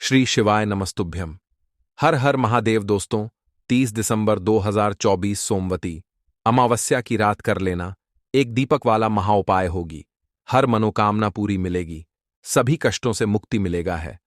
श्री शिवाय नमस्तुभ्यम। हर हर महादेव। दोस्तों, 30 दिसंबर 2024 सोमवती अमावस्या की रात कर लेना एक दीपक वाला महाउपाय होगी। हर मनोकामना पूरी मिलेगी, सभी कष्टों से मुक्ति मिलेगा है।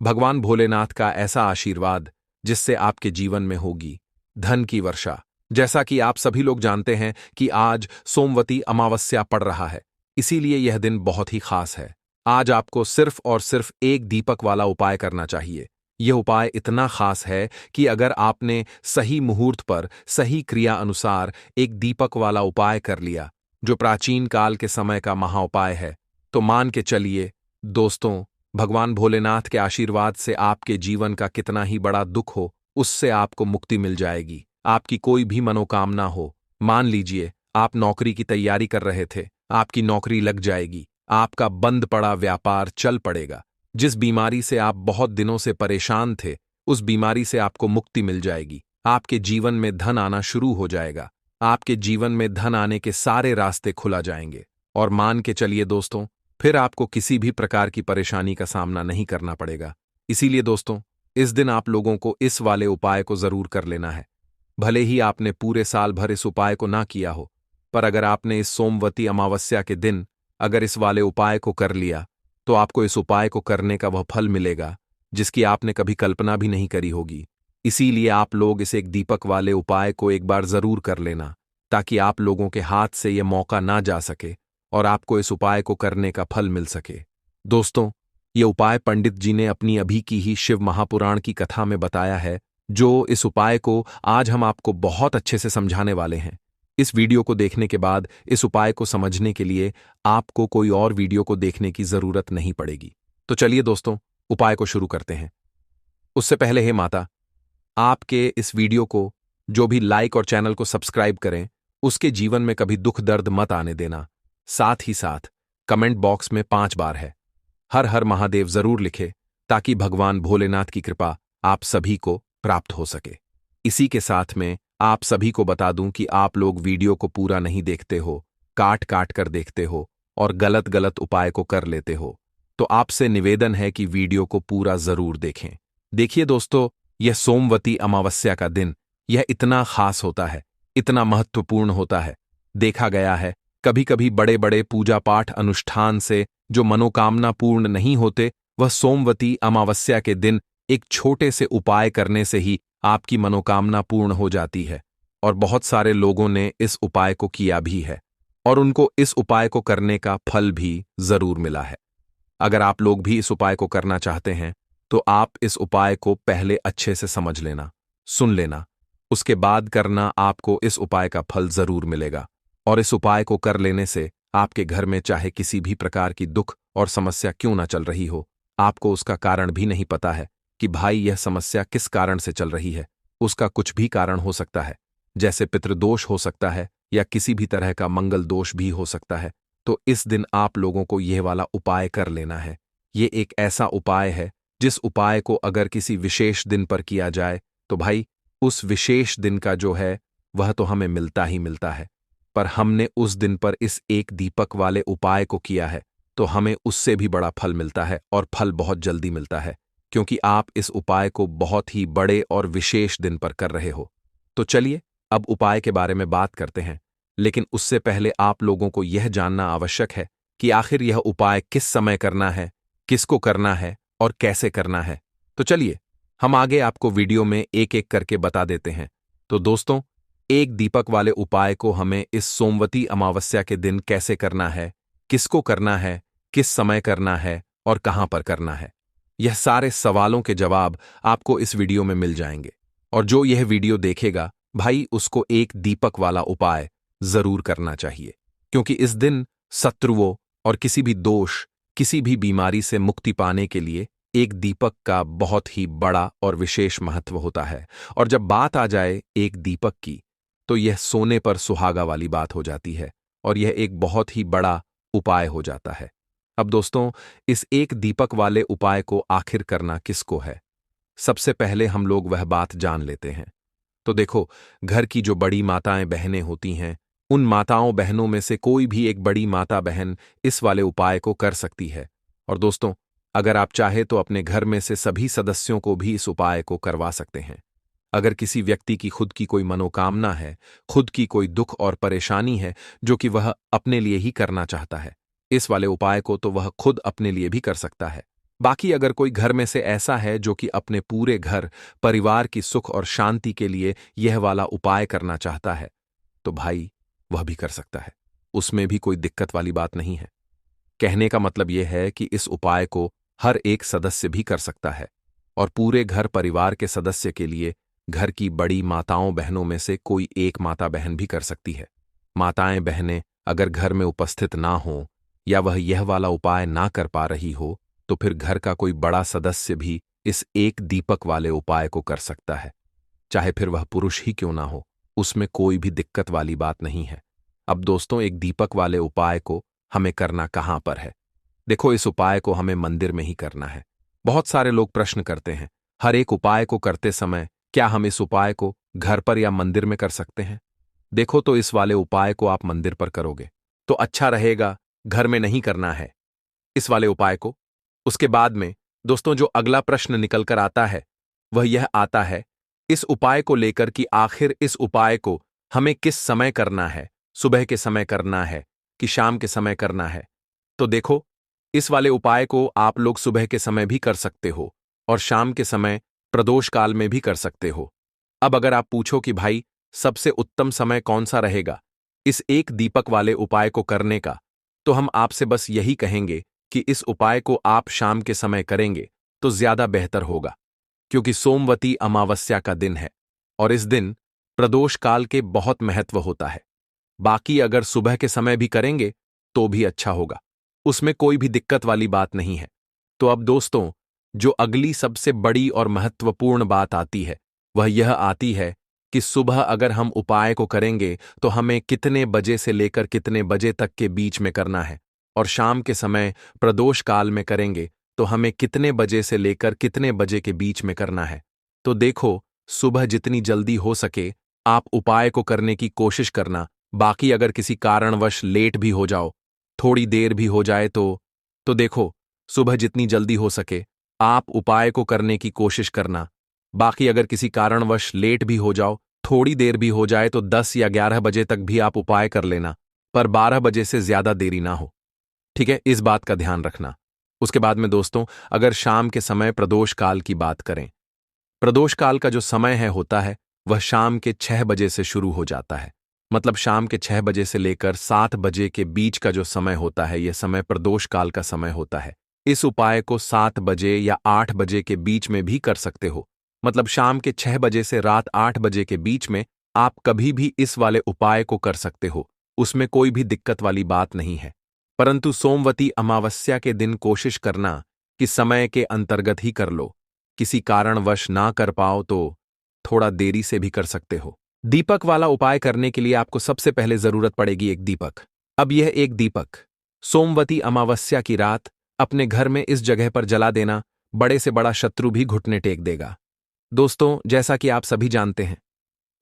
भगवान भोलेनाथ का ऐसा आशीर्वाद जिससे आपके जीवन में होगी धन की वर्षा। जैसा कि आप सभी लोग जानते हैं कि आज सोमवती अमावस्या पड़ रहा है, इसीलिए यह दिन बहुत ही खास है। आज आपको सिर्फ और सिर्फ एक दीपक वाला उपाय करना चाहिए। यह उपाय इतना खास है कि अगर आपने सही मुहूर्त पर सही क्रिया अनुसार एक दीपक वाला उपाय कर लिया, जो प्राचीन काल के समय का महाउपाय है, तो मान के चलिए दोस्तों, भगवान भोलेनाथ के आशीर्वाद से आपके जीवन का कितना ही बड़ा दुख हो, उससे आपको मुक्ति मिल जाएगी। आपकी कोई भी मनोकामना हो, मान लीजिए आप नौकरी की तैयारी कर रहे थे, आपकी नौकरी लग जाएगी, आपका बंद पड़ा व्यापार चल पड़ेगा। जिस बीमारी से आप बहुत दिनों से परेशान थे, उस बीमारी से आपको मुक्ति मिल जाएगी। आपके जीवन में धन आना शुरू हो जाएगा। आपके जीवन में धन आने के सारे रास्ते खुला जाएंगे। और मान के चलिए दोस्तों, फिर आपको किसी भी प्रकार की परेशानी का सामना नहीं करना पड़ेगा। इसीलिए दोस्तों, इस दिन आप लोगों को इस वाले उपाय को जरूर कर लेना है। भले ही आपने पूरे साल भर इस उपाय को ना किया हो, पर अगर आपने इस सोमवती अमावस्या के दिन अगर इस वाले उपाय को कर लिया, तो आपको इस उपाय को करने का वह फल मिलेगा जिसकी आपने कभी कल्पना भी नहीं करी होगी। इसीलिए आप लोग इस एक दीपक वाले उपाय को एक बार जरूर कर लेना, ताकि आप लोगों के हाथ से यह मौका ना जा सके और आपको इस उपाय को करने का फल मिल सके। दोस्तों, ये उपाय पंडित जी ने अपनी अभी की ही शिव महापुराण की कथा में बताया है, जो इस उपाय को आज हम आपको बहुत अच्छे से समझाने वाले हैं। इस वीडियो को देखने के बाद इस उपाय को समझने के लिए आपको कोई और वीडियो को देखने की जरूरत नहीं पड़ेगी। तो चलिए दोस्तों, उपाय को शुरू करते हैं। उससे पहले हे माता, आपके इस वीडियो को जो भी लाइक और चैनल को सब्सक्राइब करें, उसके जीवन में कभी दुख दर्द मत आने देना। साथ ही साथ कमेंट बॉक्स में 5 बार है हर हर महादेव जरूर लिखे, ताकि भगवान भोलेनाथ की कृपा आप सभी को प्राप्त हो सके। इसी के साथ में आप सभी को बता दूं कि आप लोग वीडियो को पूरा नहीं देखते हो, काट काट कर देखते हो और गलत गलत उपाय को कर लेते हो। तो आपसे निवेदन है कि वीडियो को पूरा जरूर देखें। देखिए दोस्तों, यह सोमवती अमावस्या का दिन यह इतना खास होता है, इतना महत्वपूर्ण होता है। देखा गया है कभी कभी बड़े बड़े पूजा पाठ अनुष्ठान से जो मनोकामना पूर्ण नहीं होते, वह सोमवती अमावस्या के दिन एक छोटे से उपाय करने से ही आपकी मनोकामना पूर्ण हो जाती है। और बहुत सारे लोगों ने इस उपाय को किया भी है और उनको इस उपाय को करने का फल भी जरूर मिला है। अगर आप लोग भी इस उपाय को करना चाहते हैं, तो आप इस उपाय को पहले अच्छे से समझ लेना, सुन लेना, उसके बाद करना। आपको इस उपाय का फल जरूर मिलेगा। और इस उपाय को कर लेने से आपके घर में चाहे किसी भी प्रकार की दुख और समस्या क्यों ना चल रही हो, आपको उसका कारण भी नहीं पता है कि भाई यह समस्या किस कारण से चल रही है। उसका कुछ भी कारण हो सकता है, जैसे पितृदोष हो सकता है या किसी भी तरह का मंगल दोष भी हो सकता है। तो इस दिन आप लोगों को यह वाला उपाय कर लेना है। ये एक ऐसा उपाय है जिस उपाय को अगर किसी विशेष दिन पर किया जाए, तो भाई उस विशेष दिन का जो है वह तो हमें मिलता ही मिलता है। पर हमने उस दिन पर इस एक दीपक वाले उपाय को किया है, तो हमें उससे भी बड़ा फल मिलता है और फल बहुत जल्दी मिलता है, क्योंकि आप इस उपाय को बहुत ही बड़े और विशेष दिन पर कर रहे हो। तो चलिए अब उपाय के बारे में बात करते हैं, लेकिन उससे पहले आप लोगों को यह जानना आवश्यक है कि आखिर यह उपाय किस समय करना है, किसको करना है और कैसे करना है। तो चलिए हम आगे आपको वीडियो में एक एक करके बता देते हैं। तो दोस्तों, एक दीपक वाले उपाय को हमें इस सोमवती अमावस्या के दिन कैसे करना है, किसको करना है, किस समय करना है और कहां पर करना है, यह सारे सवालों के जवाब आपको इस वीडियो में मिल जाएंगे। और जो यह वीडियो देखेगा भाई, उसको एक दीपक वाला उपाय जरूर करना चाहिए, क्योंकि इस दिन शत्रुओं और किसी भी दोष, किसी भी बीमारी से मुक्ति पाने के लिए एक दीपक का बहुत ही बड़ा और विशेष महत्व होता है। और जब बात आ जाए एक दीपक की, तो यह सोने पर सुहागा वाली बात हो जाती है और यह एक बहुत ही बड़ा उपाय हो जाता है। अब दोस्तों, इस एक दीपक वाले उपाय को आखिर करना किसको है, सबसे पहले हम लोग वह बात जान लेते हैं। तो देखो, घर की जो बड़ी माताएं बहनें होती हैं, उन माताओं बहनों में से कोई भी एक बड़ी माता बहन इस वाले उपाय को कर सकती है। और दोस्तों, अगर आप चाहे तो अपने घर में से सभी सदस्यों को भी इस उपाय को करवा सकते हैं। अगर किसी व्यक्ति की खुद की कोई मनोकामना है, खुद की कोई दुख और परेशानी है जो कि वह अपने लिए ही करना चाहता है, इस वाले उपाय को तो वह खुद अपने लिए भी कर सकता है। बाकी अगर कोई घर में से ऐसा है जो कि अपने पूरे घर परिवार की सुख और शांति के लिए यह वाला उपाय करना चाहता है, तो भाई वह भी कर सकता है। उसमें भी कोई दिक्कत वाली बात नहीं है। कहने का मतलब यह है कि इस उपाय को हर एक सदस्य भी कर सकता है और पूरे घर परिवार के सदस्य के लिए घर की बड़ी माताओं बहनों में से कोई एक माता बहन भी कर सकती है। माताएं बहनें अगर घर में उपस्थित ना हो या वह यह वाला उपाय ना कर पा रही हो, तो फिर घर का कोई बड़ा सदस्य भी इस एक दीपक वाले उपाय को कर सकता है, चाहे फिर वह पुरुष ही क्यों ना हो। उसमें कोई भी दिक्कत वाली बात नहीं है। अब दोस्तों, एक दीपक वाले उपाय को हमें करना कहां पर है? देखो, इस उपाय को हमें मंदिर में ही करना है। बहुत सारे लोग प्रश्न करते हैं, हर एक उपाय को करते समय क्या हम इस उपाय को घर पर या मंदिर में कर सकते हैं? देखो, तो इस वाले उपाय को आप मंदिर पर करोगे तो अच्छा रहेगा, घर में नहीं करना है इस वाले उपाय को। उसके बाद में दोस्तों जो अगला प्रश्न निकल कर आता है वह यह आता है इस उपाय को लेकर कि आखिर इस उपाय को हमें किस समय करना है, सुबह के समय करना है कि शाम के समय करना है? तो देखो, इस वाले उपाय को आप लोग सुबह के समय भी कर सकते हो और शाम के समय प्रदोष काल में भी कर सकते हो। अब अगर आप पूछो कि भाई सबसे उत्तम समय कौन सा रहेगा इस एक दीपक वाले उपाय को करने का, तो हम आपसे बस यही कहेंगे कि इस उपाय को आप शाम के समय करेंगे तो ज्यादा बेहतर होगा, क्योंकि सोमवती अमावस्या का दिन है और इस दिन प्रदोष काल के बहुत महत्व होता है। बाकी अगर सुबह के समय भी करेंगे तो भी अच्छा होगा, उसमें कोई भी दिक्कत वाली बात नहीं है। तो अब दोस्तों, जो अगली सबसे बड़ी और महत्वपूर्ण बात आती है वह यह आती है कि सुबह अगर हम उपाय को करेंगे तो हमें कितने बजे से लेकर कितने बजे तक के बीच में करना है, और शाम के समय प्रदोष काल में करेंगे तो हमें कितने बजे से लेकर कितने बजे के बीच में करना है। तो देखो, सुबह जितनी जल्दी हो सके आप उपाय को करने की कोशिश करना। बाकी अगर किसी कारणवश लेट भी हो जाओ, थोड़ी देर भी हो जाए तो देखो, सुबह जितनी जल्दी हो सके आप उपाय को करने की कोशिश करना। बाकी अगर किसी कारणवश लेट भी हो जाओ, थोड़ी देर भी हो जाए तो 10 या 11 बजे तक भी आप उपाय कर लेना, पर 12 बजे से ज्यादा देरी ना हो। ठीक है, इस बात का ध्यान रखना। उसके बाद में दोस्तों, अगर शाम के समय प्रदोष काल की बात करें, प्रदोष काल का जो समय होता है वह शाम के 6 बजे से शुरू हो जाता है। मतलब शाम के 6 बजे से लेकर 7 बजे के बीच का जो समय होता है यह समय प्रदोष काल का समय होता है। इस उपाय को 7 बजे या 8 बजे के बीच में भी कर सकते हो। मतलब शाम के 6 बजे से रात 8 बजे के बीच में आप कभी भी इस वाले उपाय को कर सकते हो, उसमें कोई भी दिक्कत वाली बात नहीं है। परंतु सोमवती अमावस्या के दिन कोशिश करना कि समय के अंतर्गत ही कर लो। किसी कारणवश ना कर पाओ तो थोड़ा देरी से भी कर सकते हो। दीपक वाला उपाय करने के लिए आपको सबसे पहले जरूरत पड़ेगी एक दीपक। अब यह एक दीपक सोमवती अमावस्या की रात अपने घर में इस जगह पर जला देना, बड़े से बड़ा शत्रु भी घुटने टेक देगा। दोस्तों, जैसा कि आप सभी जानते हैं,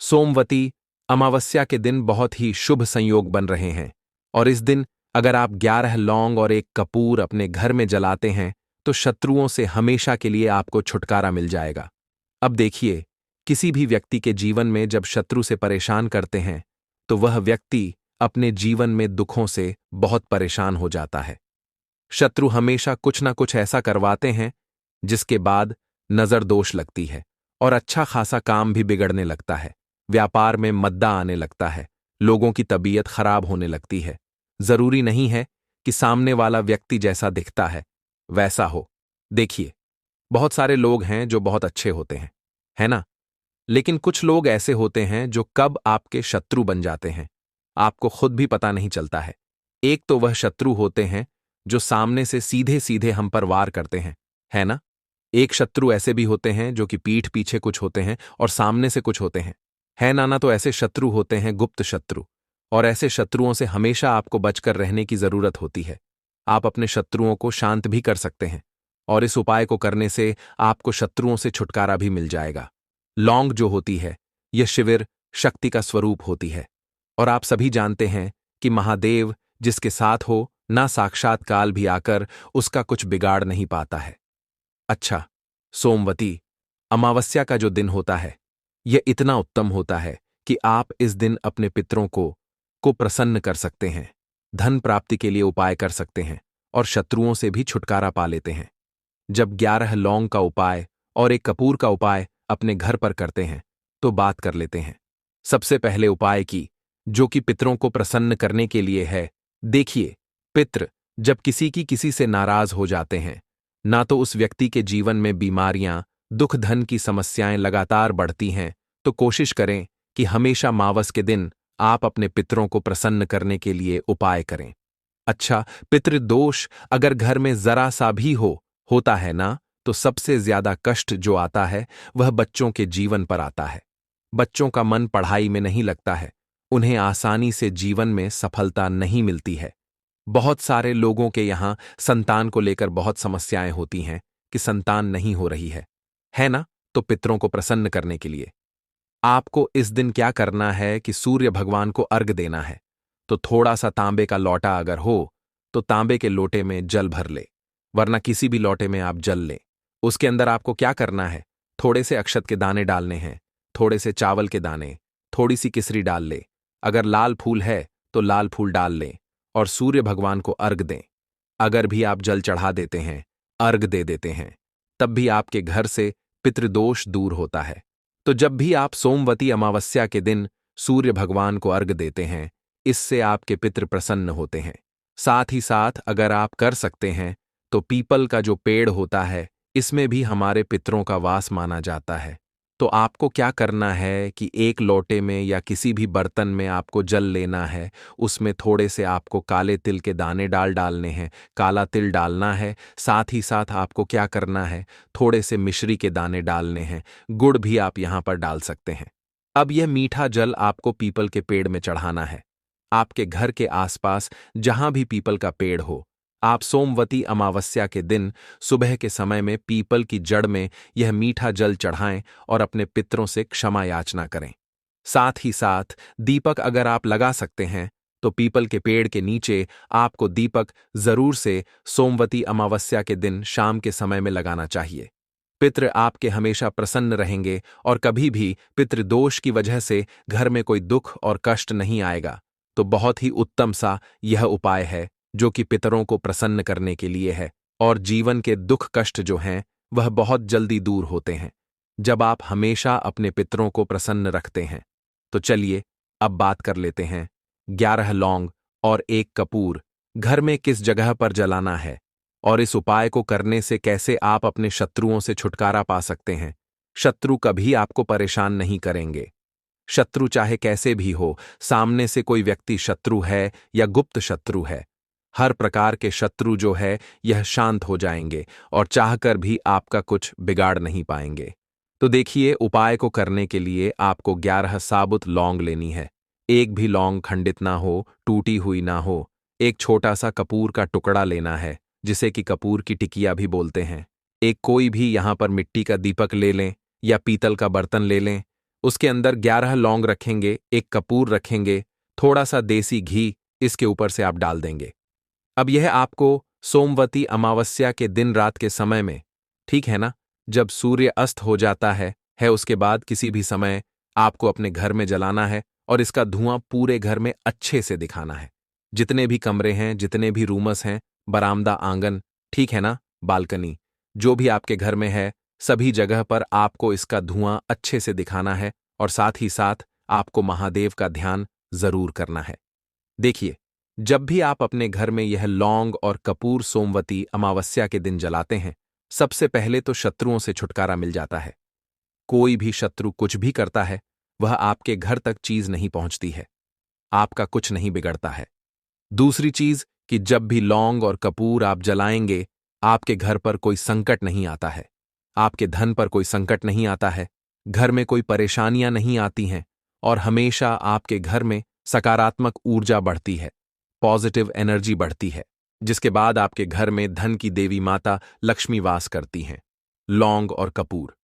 सोमवती अमावस्या के दिन बहुत ही शुभ संयोग बन रहे हैं और इस दिन अगर आप 11 लौंग और एक कपूर अपने घर में जलाते हैं तो शत्रुओं से हमेशा के लिए आपको छुटकारा मिल जाएगा। अब देखिए, किसी भी व्यक्ति के जीवन में जब शत्रु से परेशान करते हैं तो वह व्यक्ति अपने जीवन में दुखों से बहुत परेशान हो जाता है। शत्रु हमेशा कुछ ना कुछ ऐसा करवाते हैं जिसके बाद नजर दोष लगती है और अच्छा खासा काम भी बिगड़ने लगता है। व्यापार में मद्दा आने लगता है, लोगों की तबीयत खराब होने लगती है। जरूरी नहीं है कि सामने वाला व्यक्ति जैसा दिखता है वैसा हो। देखिए, बहुत सारे लोग हैं जो बहुत अच्छे होते हैं, है ना? लेकिन कुछ लोग ऐसे होते हैं जो कब आपके शत्रु बन जाते हैं आपको खुद भी पता नहीं चलता है। एक तो वह शत्रु होते हैं जो सामने से सीधे सीधे हम पर वार करते हैं, है ना? एक शत्रु ऐसे भी होते हैं जो कि पीठ पीछे कुछ होते हैं और सामने से कुछ होते हैं, है ना? ना तो ऐसे शत्रु होते हैं गुप्त शत्रु, और ऐसे शत्रुओं से हमेशा आपको बचकर रहने की जरूरत होती है। आप अपने शत्रुओं को शांत भी कर सकते हैं और इस उपाय को करने से आपको शत्रुओं से छुटकारा भी मिल जाएगा। लौंग जो होती है यह शिविर शक्ति का स्वरूप होती है और आप सभी जानते हैं कि महादेव जिसके साथ हो ना साक्षात काल भी आकर उसका कुछ बिगाड़ नहीं पाता है। अच्छा, सोमवती अमावस्या का जो दिन होता है, यह इतना उत्तम होता है कि आप इस दिन अपने पितरों को प्रसन्न कर सकते हैं, धन प्राप्ति के लिए उपाय कर सकते हैं और शत्रुओं से भी छुटकारा पा लेते हैं। जब 11 लौंग का उपाय और एक कपूर का उपाय अपने घर पर करते हैं, तो बात कर लेते हैं। सबसे पहले उपाय की, जो कि पितरों को प्रसन्न करने के लिए है। देखिए, पितृ जब किसी से नाराज हो जाते हैं, ना तो उस व्यक्ति के जीवन में बीमारियां, दुख, धन की समस्याएं लगातार बढ़ती हैं, तो कोशिश करें कि हमेशा मावस के दिन आप अपने पितरों को प्रसन्न करने के लिए उपाय करें। अच्छा, पितृदोष अगर घर में जरा सा भी होता है ना, तो सबसे ज्यादा कष्ट जो आता है वह बच्चों के जीवन पर आता है। बच्चों का मन पढ़ाई में नहीं लगता है, उन्हें आसानी से जीवन में सफलता नहीं मिलती है। बहुत सारे लोगों के यहां संतान को लेकर बहुत समस्याएं होती हैं कि संतान नहीं हो रही है ना? तो पितरों को प्रसन्न करने के लिए आपको इस दिन क्या करना है कि सूर्य भगवान को अर्घ देना है। तो थोड़ा सा तांबे का लोटा अगर हो तो तांबे के लोटे में जल भर ले, वरना किसी भी लोटे में आप जल ले। उसके अंदर आपको क्या करना है, थोड़े से अक्षत के दाने डालने हैं, थोड़े से चावल के दाने, थोड़ी सी किसरी डाल ले। अगर लाल फूल है तो लाल फूल डाल लें और सूर्य भगवान को अर्घ दें। अगर भी आप जल चढ़ा देते हैं, अर्घ दे देते हैं, तब भी आपके घर से पितृदोष दूर होता है। तो जब भी आप सोमवती अमावस्या के दिन सूर्य भगवान को अर्घ देते हैं, इससे आपके पितृ प्रसन्न होते हैं। साथ ही साथ अगर आप कर सकते हैं तो पीपल का जो पेड़ होता है, इसमें भी हमारे पितरों का वास माना जाता है। तो आपको क्या करना है कि एक लोटे में या किसी भी बर्तन में आपको जल लेना है, उसमें थोड़े से आपको काले तिल के दाने डालने हैं, काला तिल डालना है। साथ ही साथ आपको क्या करना है, थोड़े से मिश्री के दाने डालने हैं, गुड़ भी आप यहाँ पर डाल सकते हैं। अब यह मीठा जल आपको पीपल के पेड़ में चढ़ाना है। आपके घर के आसपास जहां भी पीपल का पेड़ हो, आप सोमवती अमावस्या के दिन सुबह के समय में पीपल की जड़ में यह मीठा जल चढ़ाएं और अपने पितरों से क्षमा याचना करें। साथ ही साथ दीपक अगर आप लगा सकते हैं तो पीपल के पेड़ के नीचे आपको दीपक जरूर से सोमवती अमावस्या के दिन शाम के समय में लगाना चाहिए। पितृ आपके हमेशा प्रसन्न रहेंगे और कभी भी पितृदोष की वजह से घर में कोई दुख और कष्ट नहीं आएगा। तो बहुत ही उत्तम सा यह उपाय है जो कि पितरों को प्रसन्न करने के लिए है, और जीवन के दुख कष्ट जो हैं वह बहुत जल्दी दूर होते हैं जब आप हमेशा अपने पितरों को प्रसन्न रखते हैं। तो चलिए अब बात कर लेते हैं 11 लौंग और एक कपूर घर में किस जगह पर जलाना है और इस उपाय को करने से कैसे आप अपने शत्रुओं से छुटकारा पा सकते हैं। शत्रु कभी आपको परेशान नहीं करेंगे। शत्रु चाहे कैसे भी हो, सामने से कोई व्यक्ति शत्रु है या गुप्त शत्रु है, हर प्रकार के शत्रु जो है यह शांत हो जाएंगे और चाहकर भी आपका कुछ बिगाड़ नहीं पाएंगे। तो देखिए, उपाय को करने के लिए आपको 11 साबुत लौंग लेनी है। एक भी लौंग खंडित ना हो, टूटी हुई ना हो। एक छोटा सा कपूर का टुकड़ा लेना है, जिसे कि कपूर की टिकिया भी बोलते हैं। एक कोई भी यहां पर मिट्टी का दीपक ले लें या पीतल का बर्तन ले लें। उसके अंदर 11 लौंग रखेंगे, एक कपूर रखेंगे, थोड़ा सा देसी घी इसके ऊपर से आप डाल देंगे। अब यह आपको सोमवती अमावस्या के दिन रात के समय में, ठीक है ना, जब सूर्य अस्त हो जाता है उसके बाद किसी भी समय आपको अपने घर में जलाना है और इसका धुआं पूरे घर में अच्छे से दिखाना है। जितने भी कमरे हैं, जितने भी रूमस हैं, बरामदा, आंगन, ठीक है ना, बालकनी, जो भी आपके घर में है, सभी जगह पर आपको इसका धुआं अच्छे से दिखाना है और साथ ही साथ आपको महादेव का ध्यान जरूर करना है। देखिए, जब भी आप अपने घर में यह लौंग और कपूर सोमवती अमावस्या के दिन जलाते हैं, सबसे पहले तो शत्रुओं से छुटकारा मिल जाता है। कोई भी शत्रु कुछ भी करता है, वह आपके घर तक चीज नहीं पहुंचती है, आपका कुछ नहीं बिगड़ता है। दूसरी चीज कि जब भी लौंग और कपूर आप जलाएंगे, आपके घर पर कोई संकट नहीं आता है, आपके धन पर कोई संकट नहीं आता है, घर में कोई परेशानियां नहीं आती हैं और हमेशा आपके घर में सकारात्मक ऊर्जा बढ़ती है, पॉजिटिव एनर्जी बढ़ती है, जिसके बाद आपके घर में धन की देवी माता लक्ष्मी वास करती हैं। लौंग और कपूर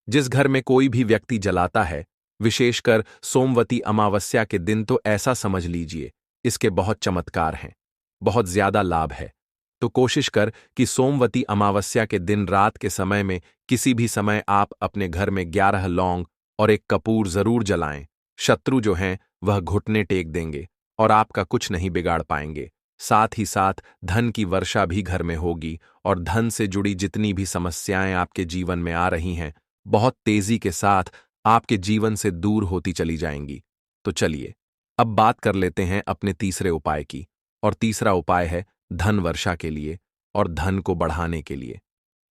जिस घर में कोई भी व्यक्ति जलाता है, विशेषकर सोमवती अमावस्या के दिन, तो ऐसा समझ लीजिए इसके बहुत चमत्कार हैं। बहुत ज्यादा लाभ है। तो कोशिश कर कि सोमवती अमावस्या के दिन रात के समय में किसी भी समय आप अपने घर में 11 लौंग और एक कपूर जरूर जलाएं। शत्रु जो हैं वह घुटने टेक देंगे और आपका कुछ नहीं बिगाड़ पाएंगे। साथ ही साथ धन की वर्षा भी घर में होगी और धन से जुड़ी जितनी भी समस्याएं आपके जीवन में आ रही हैं बहुत तेजी के साथ आपके जीवन से दूर होती चली जाएंगी। तो चलिए अब बात कर लेते हैं अपने तीसरे उपाय की। और तीसरा उपाय है धन वर्षा के लिए और धन को बढ़ाने के लिए।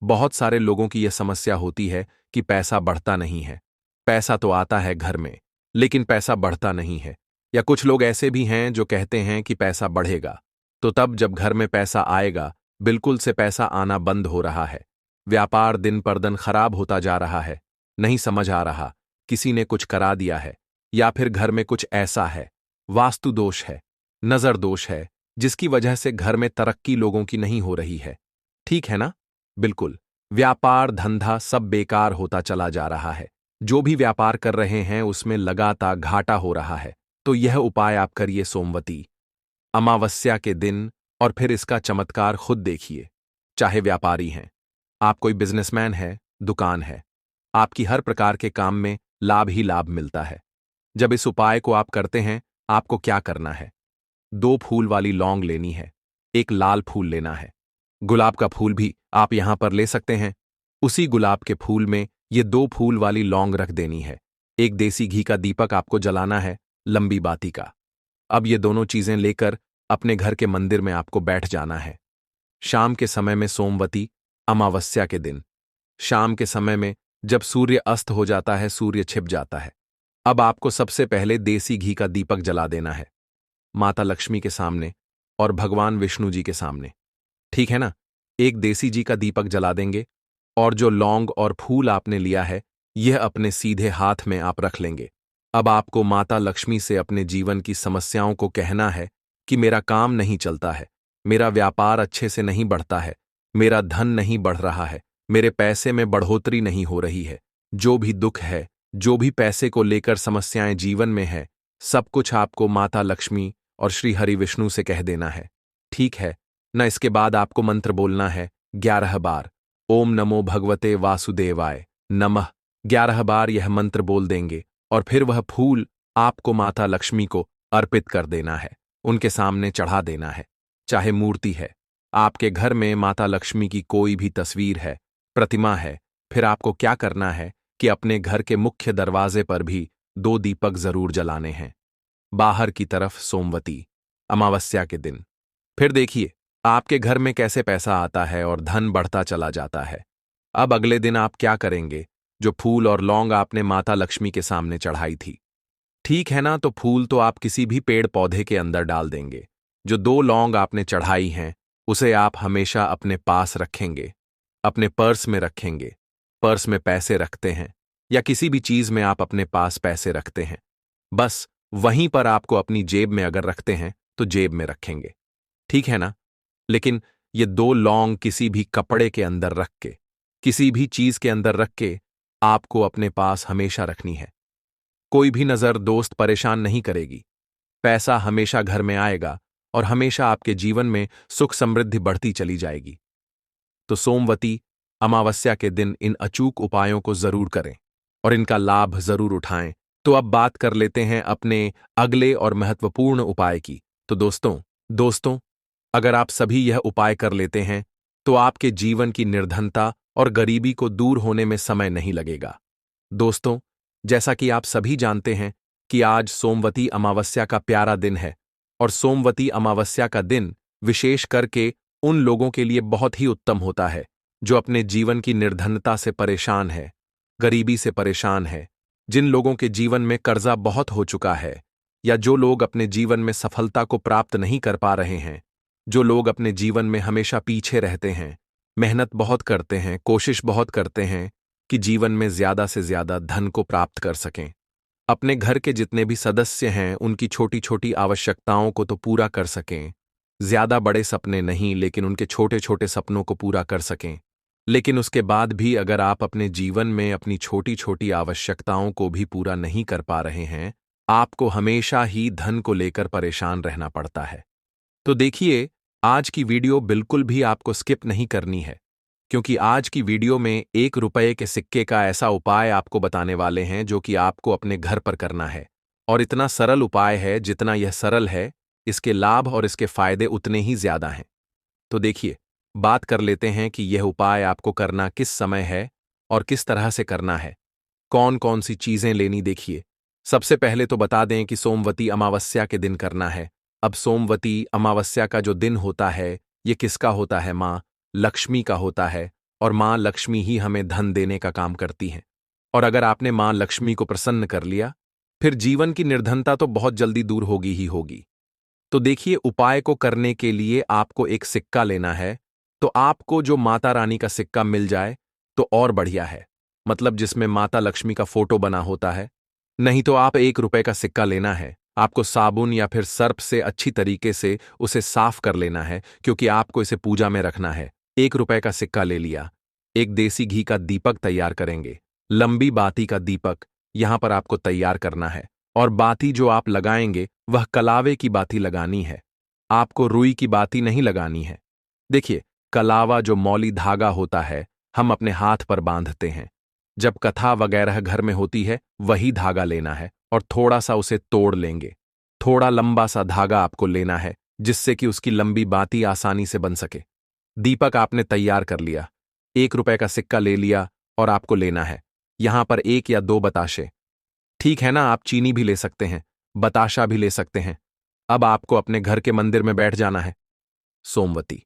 बहुत सारे लोगों की यह समस्या होती है कि पैसा बढ़ता नहीं है। पैसा तो आता है घर में, लेकिन पैसा बढ़ता नहीं है। या कुछ लोग ऐसे भी हैं जो कहते हैं कि पैसा बढ़ेगा, तो तब जब घर में पैसा आएगा बिल्कुल से पैसा आना बंद हो रहा है। व्यापार दिन पर दिन खराब होता जा रहा है। नहीं समझ आ रहा, किसी ने कुछ करा दिया है या फिर घर में कुछ ऐसा है, वास्तु दोष है, नजर दोष है, जिसकी वजह से घर में तरक्की लोगों की नहीं हो रही है। ठीक है ना? बिल्कुल। व्यापार धंधा सब बेकार होता चला जा रहा है। जो भी व्यापार कर रहे हैं उसमें लगातार घाटा हो रहा है। तो यह उपाय आप करिए सोमवती अमावस्या के दिन और फिर इसका चमत्कार खुद देखिए। चाहे व्यापारी हैं, आप कोई बिजनेसमैन है, दुकान है, आपकी हर प्रकार के काम में लाभ ही लाभ मिलता है। जब इस उपाय को आप करते हैं, आपको क्या करना है? 2 फूल वाली लौंग लेनी है, एक लाल फूल लेना है, गुलाब का फूल भी आप यहां पर ले सकते हैं। उसी गुलाब के फूल में ये 2 फूल वाली लौंग रख देनी है। एक देसी घी का दीपक आपको जलाना है, लंबी बाती का। अब ये दोनों चीजें लेकर अपने घर के मंदिर में आपको बैठ जाना है। शाम के समय में सोमवती अमावस्या के दिन शाम के समय में जब सूर्य अस्त हो जाता है, सूर्य छिप जाता है, अब आपको सबसे पहले देसी घी का दीपक जला देना है माता लक्ष्मी के सामने और भगवान विष्णु जी के सामने। ठीक है ना? एक देसी जी का दीपक जला देंगे और जो लौंग और फूल आपने लिया है यह अपने सीधे हाथ में आप रख लेंगे। अब आपको माता लक्ष्मी से अपने जीवन की समस्याओं को कहना है कि मेरा काम नहीं चलता है, मेरा व्यापार अच्छे से नहीं बढ़ता है, मेरा धन नहीं बढ़ रहा है, मेरे पैसे में बढ़ोतरी नहीं हो रही है। जो भी दुख है, जो भी पैसे को लेकर समस्याएं जीवन में है, सब कुछ आपको माता लक्ष्मी और श्री हरि विष्णु से कह देना है। ठीक है न? इसके बाद आपको मंत्र बोलना है 11 बार। ओम नमो भगवते वासुदेवाय नमः। 11 बार यह मंत्र बोल देंगे और फिर वह फूल आपको माता लक्ष्मी को अर्पित कर देना है, उनके सामने चढ़ा देना है। चाहे मूर्ति है, आपके घर में माता लक्ष्मी की कोई भी तस्वीर है, प्रतिमा है, फिर आपको क्या करना है कि अपने घर के मुख्य दरवाजे पर भी 2 दीपक जरूर जलाने हैं, बाहर की तरफ सोमवती अमावस्या के दिन। फिर देखिए आपके घर में कैसे पैसा आता है और धन बढ़ता चला जाता है। अब अगले दिन आप क्या करेंगे? जो फूल और लौंग आपने माता लक्ष्मी के सामने चढ़ाई थी, ठीक है ना? तो फूल तो आप किसी भी पेड़ पौधे के अंदर डाल देंगे। जो 2 लौंग आपने चढ़ाई हैं उसे आप हमेशा अपने पास रखेंगे, अपने पर्स में रखेंगे। पर्स में पैसे रखते हैं या किसी भी चीज में आप अपने पास पैसे रखते हैं, बस वहीं पर आपको अपनी जेब में अगर रखते हैं तो जेब में रखेंगे। ठीक है ना? लेकिन ये 2 लौंग किसी भी कपड़े के अंदर रख के, किसी भी चीज के अंदर रख के आपको अपने पास हमेशा रखनी है। कोई भी नजर दोस्त परेशान नहीं करेगी। पैसा हमेशा घर में आएगा और हमेशा आपके जीवन में सुख समृद्धि बढ़ती चली जाएगी। तो सोमवती अमावस्या के दिन इन अचूक उपायों को जरूर करें और इनका लाभ जरूर उठाएं। तो अब बात कर लेते हैं अपने अगले और महत्वपूर्ण उपाय की। तो दोस्तों अगर आप सभी यह उपाय कर लेते हैं तो आपके जीवन की निर्धनता और गरीबी को दूर होने में समय नहीं लगेगा। दोस्तों, जैसा कि आप सभी जानते हैं कि आज सोमवती अमावस्या का प्यारा दिन है और सोमवती अमावस्या का दिन विशेष करके उन लोगों के लिए बहुत ही उत्तम होता है जो अपने जीवन की निर्धनता से परेशान है, गरीबी से परेशान है, जिन लोगों के जीवन में कर्जा बहुत हो चुका है या जो लोग अपने जीवन में सफलता को प्राप्त नहीं कर पा रहे हैं, जो लोग अपने जीवन में हमेशा पीछे रहते हैं, मेहनत बहुत करते हैं, कोशिश बहुत करते हैं कि जीवन में ज्यादा से ज्यादा धन को प्राप्त कर सकें। अपने घर के जितने भी सदस्य हैं उनकी छोटी छोटी आवश्यकताओं को तो पूरा कर सकें। ज्यादा बड़े सपने नहीं, लेकिन उनके छोटे छोटे सपनों को पूरा कर सकें। लेकिन उसके बाद भी अगर आप अपने जीवन में अपनी छोटी छोटी आवश्यकताओं को भी पूरा नहीं कर पा रहे हैं, आपको हमेशा ही धन को लेकर परेशान रहना पड़ता है। तो देखिए, आज की वीडियो बिल्कुल भी आपको स्किप नहीं करनी है, क्योंकि आज की वीडियो में 1 रुपये के सिक्के का ऐसा उपाय आपको बताने वाले हैं जो कि आपको अपने घर पर करना है। और इतना सरल उपाय है, जितना यह सरल है, इसके लाभ और इसके फायदे उतने ही ज्यादा हैं। तो देखिए, बात कर लेते हैं कि यह उपाय आपको करना किस समय है और किस तरह से करना है, कौन कौन सी चीजें लेनी। देखिए, सबसे पहले तो बता दें कि सोमवती अमावस्या के दिन करना है। अब सोमवती अमावस्या का जो दिन होता है, ये किसका होता है? माँ लक्ष्मी का होता है। और माँ लक्ष्मी ही हमें धन देने का काम करती हैं। और अगर आपने माँ लक्ष्मी को प्रसन्न कर लिया, फिर जीवन की निर्धनता तो बहुत जल्दी दूर होगी ही होगी। तो देखिए, उपाय को करने के लिए आपको एक सिक्का लेना है। तो आपको जो माता रानी का सिक्का मिल जाए तो और बढ़िया है, मतलब जिसमें माता लक्ष्मी का फोटो बना होता है। नहीं तो आप 1 रुपए का सिक्का लेना है। आपको साबुन या फिर सर्फ से अच्छी तरीके से उसे साफ कर लेना है, क्योंकि आपको इसे पूजा में रखना है। 1 रुपए का सिक्का ले लिया। एक देसी घी का दीपक तैयार करेंगे। लंबी बाती का दीपक यहां पर आपको तैयार करना है। और बाती जो आप लगाएंगे वह कलावे की बाती लगानी है। आपको रुई की बाती नहीं लगानी है। देखिए, कलावा जो मौली धागा होता है, हम अपने हाथ पर बांधते हैं। जब कथा वगैरह घर में होती है, वही धागा लेना है और थोड़ा सा उसे तोड़ लेंगे। थोड़ा लंबा सा धागा आपको लेना है, जिससे कि उसकी लंबी बाती आसानी से बन सके। दीपक आपने तैयार कर लिया। 1 रुपए का सिक्का ले लिया और आपको लेना है यहां पर 1 या 2 बताशे। ठीक है ना, आप चीनी भी ले सकते हैं, बताशा भी ले सकते हैं। अब आपको अपने घर के मंदिर में बैठ जाना है। सोमवती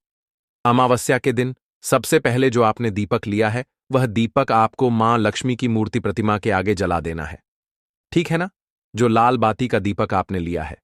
अमावस्या के दिन सबसे पहले जो आपने दीपक लिया है, वह दीपक आपको मां लक्ष्मी की मूर्ति प्रतिमा के आगे जला देना है। ठीक है ना, जो लाल बाती का दीपक आपने लिया है।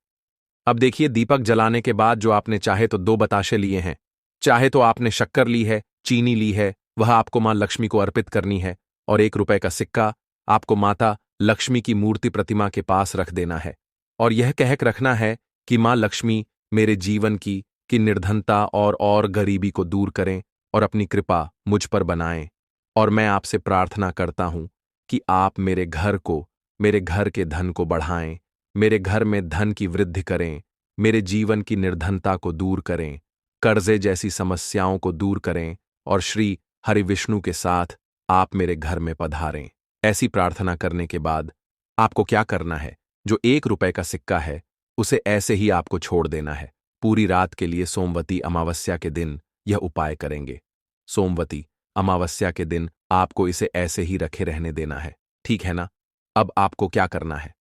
अब देखिए, दीपक जलाने के बाद जो आपने चाहे तो 2 बताशे लिए हैं, चाहे तो आपने शक्कर ली है, चीनी ली है, वह आपको मां लक्ष्मी को अर्पित करनी है। और 1 रुपए का सिक्का आपको माता लक्ष्मी की मूर्ति प्रतिमा के पास रख देना है। और यह कहक रखना है कि मां लक्ष्मी मेरे जीवन की निर्धनता और गरीबी को दूर करें और अपनी कृपा मुझ पर बनाएं। और मैं आपसे प्रार्थना करता हूं कि आप मेरे घर के धन को बढ़ाएं, मेरे घर में धन की वृद्धि करें, मेरे जीवन की निर्धनता को दूर करें, कर्जे जैसी समस्याओं को दूर करें और श्री हरि विष्णु के साथ आप मेरे घर में पधारें। ऐसी प्रार्थना करने के बाद आपको क्या करना है? जो 1 रुपए का सिक्का है, उसे ऐसे ही आपको छोड़ देना है। पूरी रात के लिए सोमवती अमावस्या के दिन यह उपाय करेंगे। सोमवती अमावस्या के दिन आपको इसे ऐसे ही रखे रहने देना है। ठीक है ना? अब आपको क्या करना है?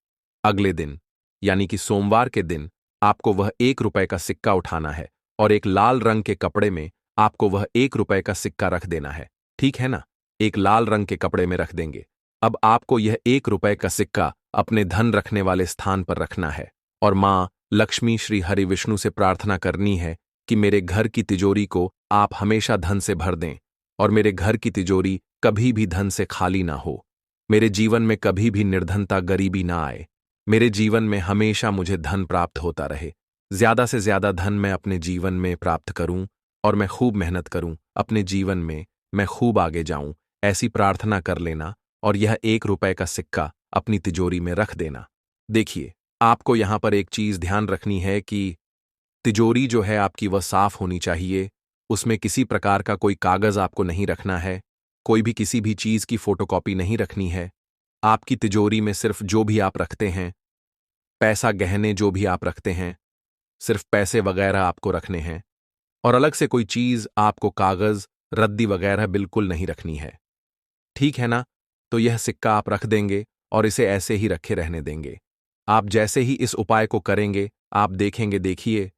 अगले दिन, यानी कि सोमवार के दिन, आपको वह 1 रुपए का सिक्का उठाना है और एक लाल रंग के कपड़े में आपको वह 1 रुपए का सिक्का रख देना है। ठीक है ना? एक लाल रंग के कपड़े में रख देंगे। अब आपको यह 1 रुपए का सिक्का अपने धन रखने वाले स्थान पर रखना है और मां लक्ष्मी श्री हरि विष्णु से प्रार्थना करनी है कि मेरे घर की तिजोरी को आप हमेशा धन से भर दें और मेरे घर की तिजोरी कभी भी धन से खाली ना हो। मेरे जीवन में कभी भी निर्धनता गरीबी ना आए। मेरे जीवन में हमेशा मुझे धन प्राप्त होता रहे। ज्यादा से ज्यादा धन मैं अपने जीवन में प्राप्त करूं और मैं खूब मेहनत करूं, अपने जीवन में मैं खूब आगे जाऊं। ऐसी प्रार्थना कर लेना और यह 1 रुपए का सिक्का अपनी तिजोरी में रख देना। देखिए, आपको यहां पर एक चीज ध्यान रखनी है कि तिजोरी जो है आपकी वह साफ होनी चाहिए। उसमें किसी प्रकार का कोई कागज आपको नहीं रखना है, कोई भी किसी भी चीज की फोटोकॉपी नहीं रखनी है। आपकी तिजोरी में सिर्फ जो भी आप रखते हैं, पैसा गहने जो भी आप रखते हैं, सिर्फ पैसे वगैरह आपको रखने हैं। और अलग से कोई चीज आपको कागज रद्दी वगैरह बिल्कुल नहीं रखनी है। ठीक है ना? तो यह सिक्का आप रख देंगे और इसे ऐसे ही रखे रहने देंगे। आप जैसे ही इस उपाय को करेंगे, आप देखेंगे, देखिए,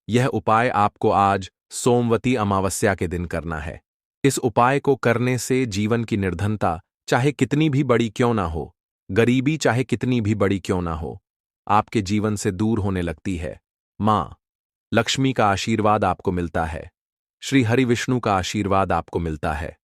यह उपाय आपको आज सोमवती अमावस्या के दिन करना है। इस उपाय को करने से जीवन की निर्धनता चाहे कितनी भी बड़ी क्यों ना हो, गरीबी चाहे कितनी भी बड़ी क्यों ना हो, आपके जीवन से दूर होने लगती है। मां लक्ष्मी का आशीर्वाद आपको मिलता है, श्री हरि विष्णु का आशीर्वाद आपको मिलता है।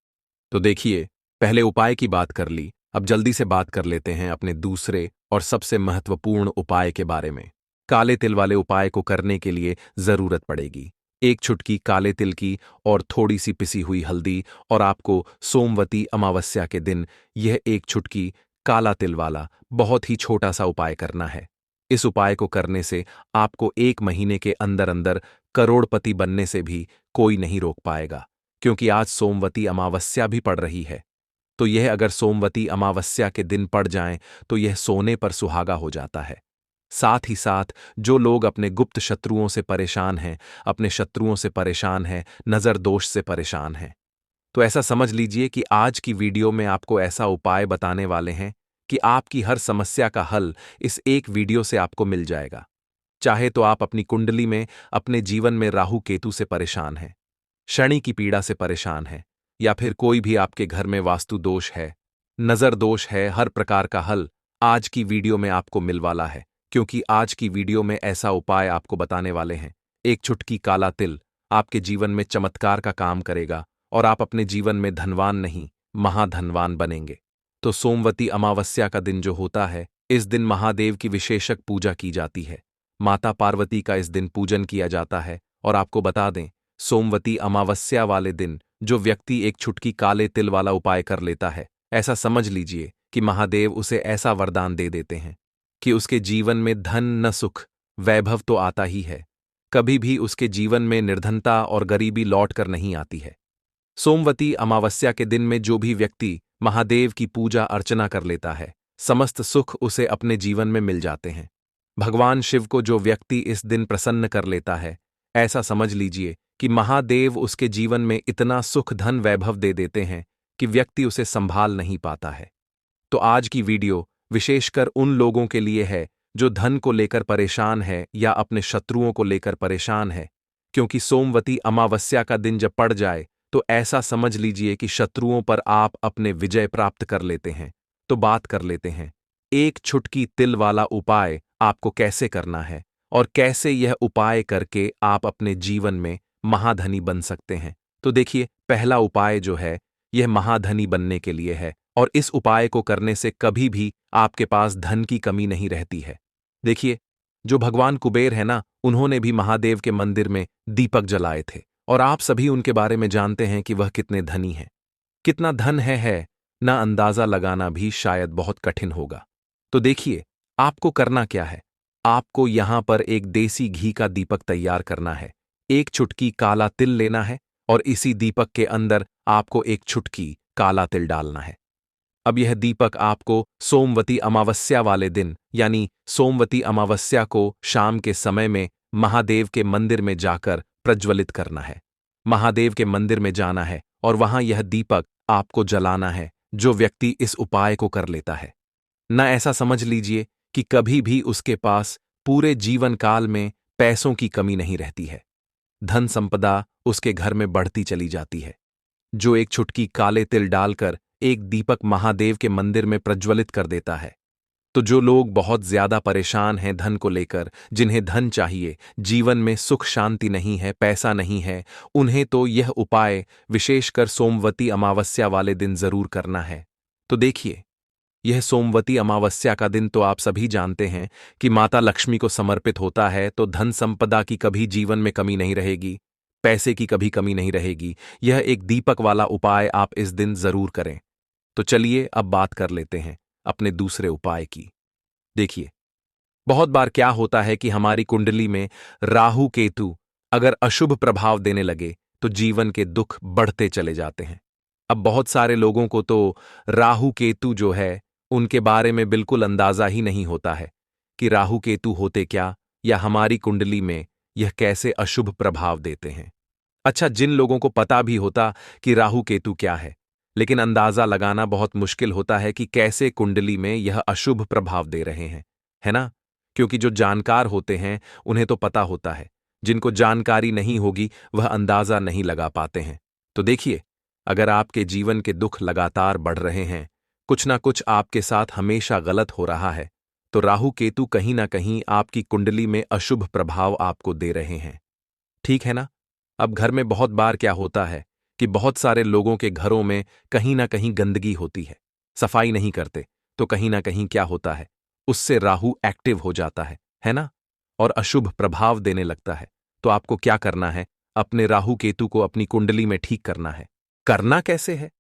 तो देखिए, पहले उपाय की बात कर ली, अब जल्दी से बात कर लेते हैं अपने दूसरे और सबसे महत्वपूर्ण उपाय के बारे में। काले तिल वाले उपाय को करने के लिए जरूरत पड़ेगी 1 चुटकी काले तिल की और थोड़ी सी पिसी हुई हल्दी। और आपको सोमवती अमावस्या के दिन यह 1 चुटकी काला तिल वाला बहुत ही छोटा सा उपाय करना है। इस उपाय को करने से आपको 1 महीने के अंदर अंदर करोड़पति बनने से भी कोई नहीं रोक पाएगा, क्योंकि आज सोमवती अमावस्या भी पड़ रही है। तो यह अगर सोमवती अमावस्या के दिन पड़ जाएं तो यह सोने पर सुहागा हो जाता है। साथ ही साथ जो लोग अपने गुप्त शत्रुओं से परेशान हैं, अपने शत्रुओं से परेशान हैं, नज़र दोष से परेशान हैं, तो ऐसा समझ लीजिए कि आज की वीडियो में आपको ऐसा उपाय बताने वाले हैं कि आपकी हर समस्या का हल इस एक वीडियो से आपको मिल जाएगा। चाहे तो आप अपनी कुंडली में, अपने जीवन में राहु केतु से परेशान हैं, शनि की पीड़ा से परेशान हैं, या फिर कोई भी आपके घर में वास्तु दोष है, नज़र दोष है, हर प्रकार का हल आज की वीडियो में आपको मिल वाला है। क्योंकि आज की वीडियो में ऐसा उपाय आपको बताने वाले हैं, एक चुटकी काला तिल आपके जीवन में चमत्कार का काम करेगा और आप अपने जीवन में धनवान नहीं, महाधनवान बनेंगे। तो सोमवती अमावस्या का दिन जो होता है, इस दिन महादेव की विशेषक पूजा की जाती है। माता पार्वती का इस दिन पूजन किया जाता है। और आपको बता दें, सोमवती अमावस्या वाले दिन जो व्यक्ति एक चुटकी काले तिल वाला उपाय कर लेता है, ऐसा समझ लीजिए कि महादेव उसे ऐसा वरदान दे देते हैं कि उसके जीवन में धन न सुख, वैभव तो आता ही है, कभी भी उसके जीवन में निर्धनता और गरीबी लौट कर नहीं आती है। सोमवती अमावस्या के दिन में जो भी व्यक्ति महादेव की पूजा अर्चना कर लेता है, समस्त सुख उसे अपने जीवन में मिल जाते हैं। भगवान शिव को जो व्यक्ति इस दिन प्रसन्न कर लेता है, ऐसा समझ लीजिए कि महादेव उसके जीवन में इतना सुख धन वैभव दे देते हैं कि व्यक्ति उसे संभाल नहीं पाता है। तो आज की वीडियो विशेषकर उन लोगों के लिए है जो धन को लेकर परेशान है या अपने शत्रुओं को लेकर परेशान है, क्योंकि सोमवती अमावस्या का दिन जब पड़ जाए तो ऐसा समझ लीजिए कि शत्रुओं पर आप अपने विजय प्राप्त कर लेते हैं। तो बात कर लेते हैं एक छुटकी तिल वाला उपाय आपको कैसे करना है और कैसे यह उपाय करके आप अपने जीवन में महाधनी बन सकते हैं। तो देखिए, पहला उपाय जो है यह महाधनी बनने के लिए है और इस उपाय को करने से कभी भी आपके पास धन की कमी नहीं रहती है। देखिए, जो भगवान कुबेर है ना, उन्होंने भी महादेव के मंदिर में दीपक जलाए थे और आप सभी उनके बारे में जानते हैं कि वह कितने धनी हैं। कितना धन है ना अंदाजा लगाना भी शायद बहुत कठिन होगा। तो देखिए, आपको करना क्या है। आपको यहां पर एक देसी घी का दीपक तैयार करना है, एक चुटकी काला तिल लेना है और इसी दीपक के अंदर आपको एक चुटकी काला तिल डालना है। अब यह दीपक आपको सोमवती अमावस्या वाले दिन, यानी सोमवती अमावस्या को शाम के समय में महादेव के मंदिर में जाकर प्रज्वलित करना है। महादेव के मंदिर में जाना है और वहां यह दीपक आपको जलाना है। जो व्यक्ति इस उपाय को कर लेता है न, ऐसा समझ लीजिए कि कभी भी उसके पास पूरे जीवन काल में पैसों की कमी नहीं रहती है, धन संपदा उसके घर में बढ़ती चली जाती है। जो एक चुटकी काले तिल डालकर एक दीपक महादेव के मंदिर में प्रज्वलित कर देता है, तो जो लोग बहुत ज्यादा परेशान हैं धन को लेकर, जिन्हें धन चाहिए, जीवन में सुख शांति नहीं है, पैसा नहीं है, उन्हें तो यह उपाय विशेषकर सोमवती अमावस्या वाले दिन जरूर करना है। तो देखिए, यह सोमवती अमावस्या का दिन तो आप सभी जानते हैं कि माता लक्ष्मी को समर्पित होता है, तो धन संपदा की कभी जीवन में कमी नहीं रहेगी, पैसे की कभी कमी नहीं रहेगी। यह एक दीपक वाला उपाय आप इस दिन जरूर करें। तो चलिए अब बात कर लेते हैं अपने दूसरे उपाय की। देखिए, बहुत बार क्या होता है कि हमारी कुंडली में राहु केतु अगर अशुभ प्रभाव देने लगे तो जीवन के दुख बढ़ते चले जाते हैं। अब बहुत सारे लोगों को तो राहु केतु जो है उनके बारे में बिल्कुल अंदाजा ही नहीं होता है कि राहु केतु होते क्या, या हमारी कुंडली में यह कैसे अशुभ प्रभाव देते हैं। अच्छा, जिन लोगों को पता भी होता कि राहु केतु क्या है, लेकिन अंदाजा लगाना बहुत मुश्किल होता है कि कैसे कुंडली में यह अशुभ प्रभाव दे रहे हैं, है ना? क्योंकि जो जानकार होते हैं उन्हें तो पता होता है, जिनको जानकारी नहीं होगी वह अंदाजा नहीं लगा पाते हैं। तो देखिए, अगर आपके जीवन के दुख लगातार बढ़ रहे हैं, कुछ ना कुछ आपके साथ हमेशा गलत हो रहा है, तो राहु केतु कहीं ना कहीं आपकी कुंडली में अशुभ प्रभाव आपको दे रहे हैं। ठीक है ना? अब घर में बहुत बार क्या होता है कि बहुत सारे लोगों के घरों में कहीं ना कहीं गंदगी होती है, सफाई नहीं करते, तो कहीं ना कहीं क्या होता है, उससे राहु एक्टिव हो जाता है ना? और अशुभ प्रभाव देने लगता है। तो आपको क्या करना है, अपने राहु केतु को अपनी कुंडली में ठीक करना है। करना कैसे है?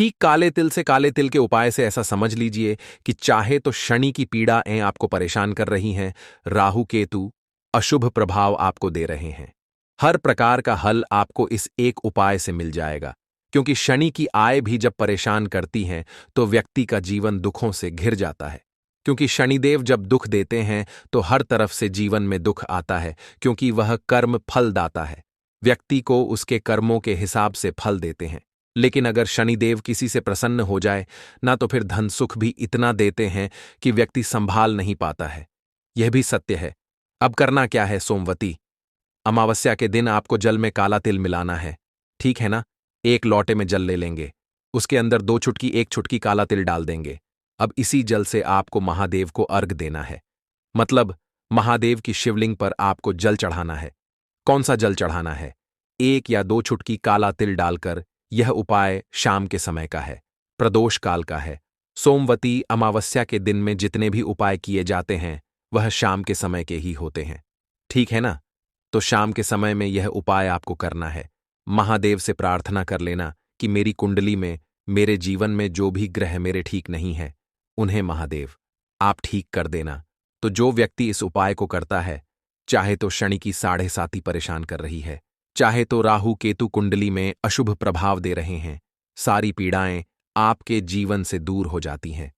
ठीक काले तिल से काले तिल के उपाय से ऐसा समझ लीजिए कि चाहे तो शनि की पीड़ाएं आपको परेशान कर रही हैं, राहु केतु अशुभ प्रभाव आपको दे रहे हैं, हर प्रकार का हल आपको इस एक उपाय से मिल जाएगा। क्योंकि शनि की आय भी जब परेशान करती हैं तो व्यक्ति का जीवन दुखों से घिर जाता है। क्योंकि शनिदेव जब दुख देते हैं तो हर तरफ से जीवन में दुख आता है, क्योंकि वह कर्म फलदाता है। व्यक्ति को उसके कर्मों के हिसाब से फल देते हैं। लेकिन अगर शनिदेव किसी से प्रसन्न हो जाए ना तो फिर धन सुख भी इतना देते हैं कि व्यक्ति संभाल नहीं पाता है। यह भी सत्य है। अब करना क्या है सोमवती? अमावस्या के दिन आपको जल में काला तिल मिलाना है, ठीक है ना? एक लोटे में जल ले लेंगे, उसके अंदर 2 चुटकी 1 चुटकी काला तिल डाल देंगे। अब इसी जल से आपको महादेव को अर्घ देना है, मतलब महादेव की शिवलिंग पर आपको जल चढ़ाना है। कौन सा जल चढ़ाना है? 1 या 2 चुटकी काला तिल डालकर। यह उपाय शाम के समय का है, प्रदोष काल का है। सोमवती अमावस्या के दिन में जितने भी उपाय किए जाते हैं वह शाम के समय के ही होते हैं, ठीक है ना? तो शाम के समय में यह उपाय आपको करना है। महादेव से प्रार्थना कर लेना कि मेरी कुंडली में, मेरे जीवन में जो भी ग्रह मेरे ठीक नहीं है उन्हें महादेव आप ठीक कर देना। तो जो व्यक्ति इस उपाय को करता है, चाहे तो शनि की 7.5 परेशान कर रही है, चाहे तो राहु केतु कुंडली में अशुभ प्रभाव दे रहे हैं, सारी पीड़ाएं आपके जीवन से दूर हो जाती हैं।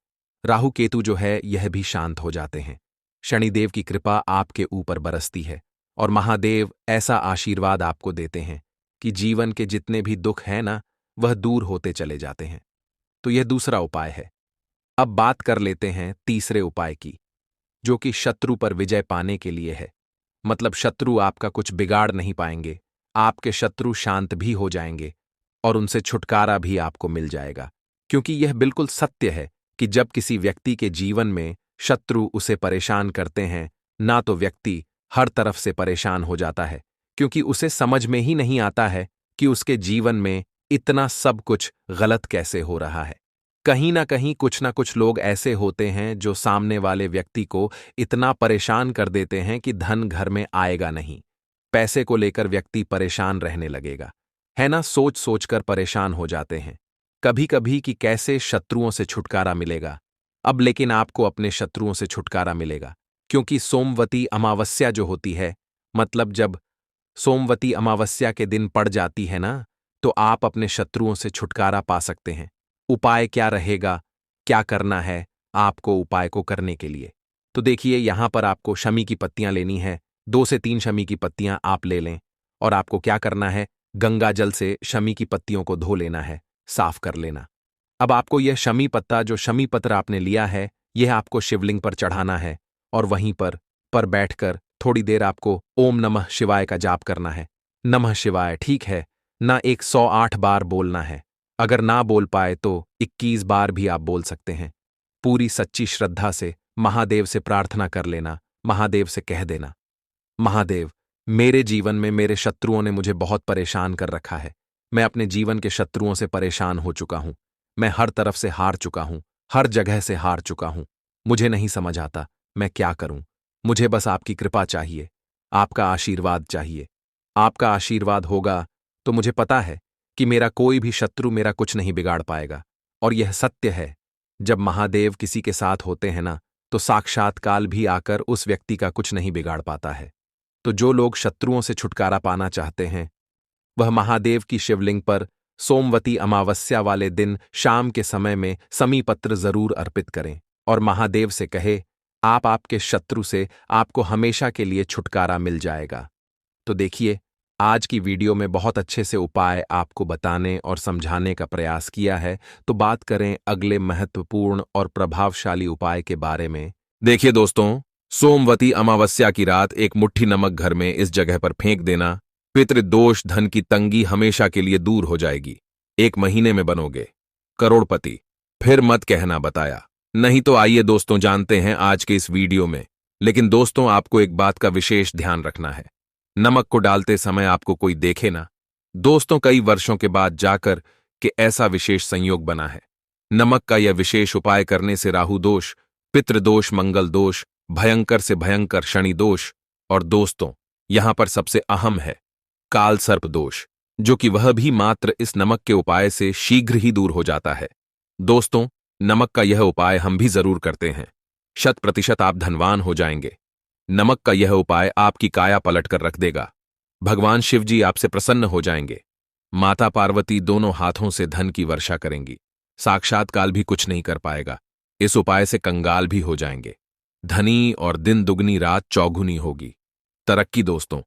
राहु केतु जो है यह भी शांत हो जाते हैं। शनिदेव की कृपा आपके ऊपर बरसती है और महादेव ऐसा आशीर्वाद आपको देते हैं कि जीवन के जितने भी दुख हैं ना वह दूर होते चले जाते हैं। तो यह दूसरा उपाय है। अब बात कर लेते हैं तीसरे उपाय की, जो कि शत्रु पर विजय पाने के लिए है। मतलब शत्रु आपका कुछ बिगाड़ नहीं पाएंगे, आपके शत्रु शांत भी हो जाएंगे और उनसे छुटकारा भी आपको मिल जाएगा। क्योंकि यह बिल्कुल सत्य है कि जब किसी व्यक्ति के जीवन में शत्रु उसे परेशान करते हैं ना तो व्यक्ति हर तरफ से परेशान हो जाता है, क्योंकि उसे समझ में ही नहीं आता है कि उसके जीवन में इतना सब कुछ गलत कैसे हो रहा है। कहीं ना कुछ लोग ऐसे होते हैं जो सामने वाले व्यक्ति को इतना परेशान कर देते हैं कि धन घर में आएगा नहीं। पैसे को लेकर व्यक्ति परेशान रहने लगेगा, है ना? सोच सोचकर परेशान हो जाते हैं कभी कभी कि कैसे शत्रुओं से छुटकारा मिलेगा। अब लेकिन आपको अपने शत्रुओं से छुटकारा मिलेगा, क्योंकि सोमवती अमावस्या जो होती है, मतलब जब सोमवती अमावस्या के दिन पड़ जाती है ना, तो आप अपने शत्रुओं से छुटकारा पा सकते हैं। उपाय क्या रहेगा, क्या करना है आपको उपाय को करने के लिए? तो देखिए, यहां पर आपको शमी की पत्तियां लेनी है। 2 से 3 शमी की पत्तियां आप ले लें और आपको क्या करना है, गंगा जल से शमी की पत्तियों को धो लेना है, साफ कर लेना। अब आपको यह शमी पत्ता, जो शमी पत्र आपने लिया है, यह आपको शिवलिंग पर चढ़ाना है और वहीं पर बैठकर थोड़ी देर आपको ओम नमः शिवाय का जाप करना है। नमः शिवाय, ठीक है ना? 108 बार बोलना है। अगर ना बोल पाए तो 21 बार भी आप बोल सकते हैं। पूरी सच्ची श्रद्धा से महादेव से प्रार्थना कर लेना। महादेव से कह देना, महादेव, मेरे जीवन में मेरे शत्रुओं ने मुझे बहुत परेशान कर रखा है। मैं अपने जीवन के शत्रुओं से परेशान हो चुका हूं। मैं हर तरफ से हार चुका हूं, हर जगह से हार चुका हूं। मुझे नहीं समझ आता मैं क्या करूं। मुझे बस आपकी कृपा चाहिए, आपका आशीर्वाद चाहिए। आपका आशीर्वाद होगा तो मुझे पता है कि मेरा कोई भी शत्रु मेरा कुछ नहीं बिगाड़ पाएगा। और यह सत्य है, जब महादेव किसी के साथ होते हैं ना, तो साक्षात काल भी आकर उस व्यक्ति का कुछ नहीं बिगाड़ पाता है। तो जो लोग शत्रुओं से छुटकारा पाना चाहते हैं, वह महादेव की शिवलिंग पर सोमवती अमावस्या वाले दिन शाम के समय में समी पत्र जरूर अर्पित करें और महादेव से कहे, आप आपके शत्रु से आपको हमेशा के लिए छुटकारा मिल जाएगा। तो देखिए, आज की वीडियो में बहुत अच्छे से उपाय आपको बताने और समझाने का प्रयास किया है। तो बात करें अगले महत्वपूर्ण और प्रभावशाली उपाय के बारे में। देखिए दोस्तों, सोमवती अमावस्या की रात एक मुट्ठी नमक घर में इस जगह पर फेंक देना। पितृदोष, धन की तंगी हमेशा के लिए दूर हो जाएगी। 1 महीने में बनोगे करोड़पति। फिर मत कहना बताया नहीं। तो आइए दोस्तों, जानते हैं आज के इस वीडियो में। लेकिन दोस्तों, आपको एक बात का विशेष ध्यान रखना है। नमक को डालते समय आपको कोई देखे ना। दोस्तों, कई वर्षों के बाद जाकर के ऐसा विशेष संयोग बना है। नमक का यह विशेष उपाय करने से राहु दोष, पितृदोष, मंगल दोष, भयंकर से भयंकर शनि दोष और दोस्तों, यहां पर सबसे अहम है काल सर्प दोष, जो कि वह भी मात्र इस नमक के उपाय से शीघ्र ही दूर हो जाता है। दोस्तों, नमक का यह उपाय हम भी जरूर करते हैं। 100% आप धनवान हो जाएंगे। नमक का यह उपाय आपकी काया पलट कर रख देगा। भगवान शिव जी आपसे प्रसन्न हो जाएंगे। माता पार्वती दोनों हाथों से धन की वर्षा करेंगी। साक्षात काल भी कुछ नहीं कर पाएगा। इस उपाय से कंगाल भी हो जाएंगे। धनी और दिन दुगनी रात चौगुनी होगी। तरक्की दोस्तों,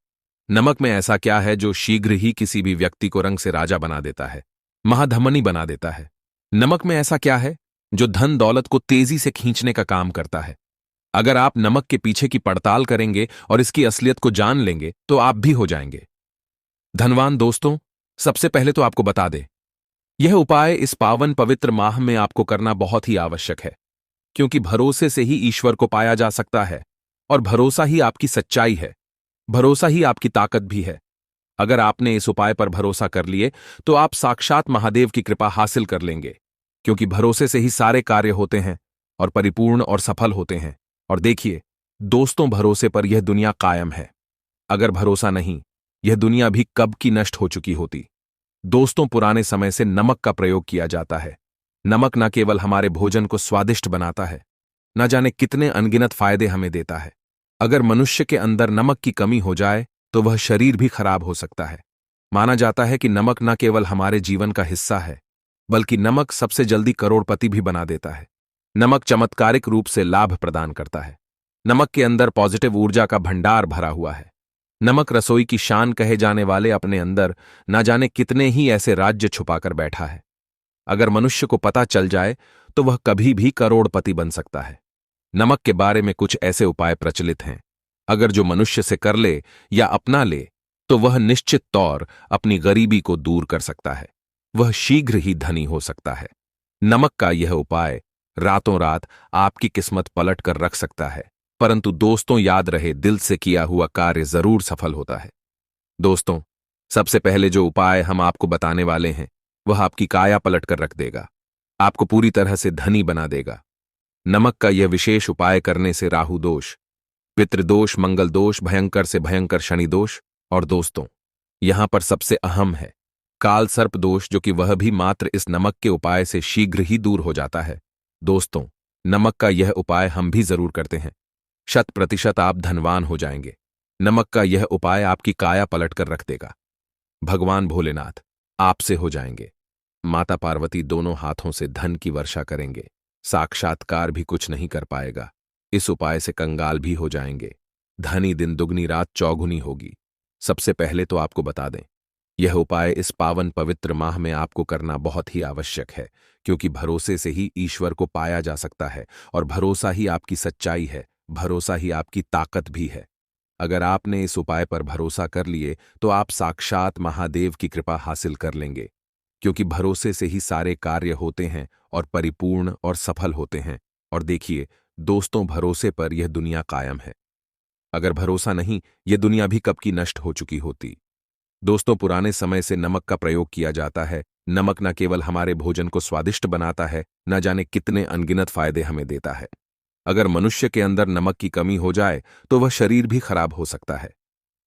नमक में ऐसा क्या है जो शीघ्र ही किसी भी व्यक्ति को रंग से राजा बना देता है, महाधमनी बना देता है? नमक में ऐसा क्या है जो धन दौलत को तेजी से खींचने का काम करता है? अगर आप नमक के पीछे की पड़ताल करेंगे और इसकी असलियत को जान लेंगे तो आप भी हो जाएंगे धनवान। दोस्तों, सबसे पहले तो आपको बता दें, यह उपाय इस पावन पवित्र माह में आपको करना बहुत ही आवश्यक है, क्योंकि भरोसे से ही ईश्वर को पाया जा सकता है और भरोसा ही आपकी सच्चाई है, भरोसा ही आपकी ताकत भी है। अगर आपने इस उपाय पर भरोसा कर लिए तो आप साक्षात महादेव की कृपा हासिल कर लेंगे, क्योंकि भरोसे से ही सारे कार्य होते हैं और परिपूर्ण और सफल होते हैं। और देखिए दोस्तों, भरोसे पर यह दुनिया कायम है। अगर भरोसा नहीं, यह दुनिया भी कब की नष्ट हो चुकी होती। दोस्तों, पुराने समय से नमक का प्रयोग किया जाता है। नमक न केवल हमारे भोजन को स्वादिष्ट बनाता है, न जाने कितने अनगिनत फायदे हमें देता है। अगर मनुष्य के अंदर नमक की कमी हो जाए तो वह शरीर भी खराब हो सकता है। माना जाता है कि नमक न केवल हमारे जीवन का हिस्सा है, बल्कि नमक सबसे जल्दी करोड़पति भी बना देता है। नमक चमत्कारिक रूप से लाभ प्रदान करता है। नमक के अंदर पॉजिटिव ऊर्जा का भंडार भरा हुआ है। नमक रसोई की शान कहे जाने वाले अपने अंदर न जाने कितने ही ऐसे राज्य छुपाकर बैठा है। अगर मनुष्य को पता चल जाए तो वह कभी भी करोड़पति बन सकता है। नमक के बारे में कुछ ऐसे उपाय प्रचलित हैं, अगर जो मनुष्य से कर ले या अपना ले तो वह निश्चित तौर अपनी गरीबी को दूर कर सकता है, वह शीघ्र ही धनी हो सकता है। नमक का यह उपाय रातों रात आपकी किस्मत पलट कर रख सकता है, परंतु दोस्तों याद रहे, दिल से किया हुआ कार्य जरूर सफल होता है। दोस्तों, सबसे पहले जो उपाय हम आपको बताने वाले हैं वह आपकी काया पलट कर रख देगा, आपको पूरी तरह से धनी बना देगा। नमक का यह विशेष उपाय करने से राहु दोष, पितृदोष, मंगल दोष, भयंकर से भयंकर शनि दोष और दोस्तों यहां पर सबसे अहम है काल सर्प दोष, जो कि वह भी मात्र इस नमक के उपाय से शीघ्र ही दूर हो जाता है। दोस्तों, नमक का यह उपाय हम भी जरूर करते हैं। 100% आप धनवान हो जाएंगे। नमक का यह उपाय आपकी काया पलट कर रख देगा। भगवान भोलेनाथ आपसे हो जाएंगे। माता पार्वती दोनों हाथों से धन की वर्षा करेंगे। साक्षात्कार भी कुछ नहीं कर पाएगा। इस उपाय से कंगाल भी हो जाएंगे। धनी दिन दुगनी रात चौगुनी होगी। सबसे पहले तो आपको बता दें, यह उपाय इस पावन पवित्र माह में आपको करना बहुत ही आवश्यक है, क्योंकि भरोसे से ही ईश्वर को पाया जा सकता है और भरोसा ही आपकी सच्चाई है, भरोसा ही आपकी ताकत भी है। अगर आपने इस उपाय पर भरोसा कर लिए तो आप साक्षात महादेव की कृपा हासिल कर लेंगे, क्योंकि भरोसे से ही सारे कार्य होते हैं और परिपूर्ण और सफल होते हैं। और देखिए दोस्तों, भरोसे पर यह दुनिया कायम है। अगर भरोसा नहीं, यह दुनिया भी कब की नष्ट हो चुकी होती। दोस्तों, पुराने समय से नमक का प्रयोग किया जाता है। नमक न केवल हमारे भोजन को स्वादिष्ट बनाता है, न जाने कितने अनगिनत फायदे हमें देता है। अगर मनुष्य के अंदर नमक की कमी हो जाए तो वह शरीर भी खराब हो सकता है।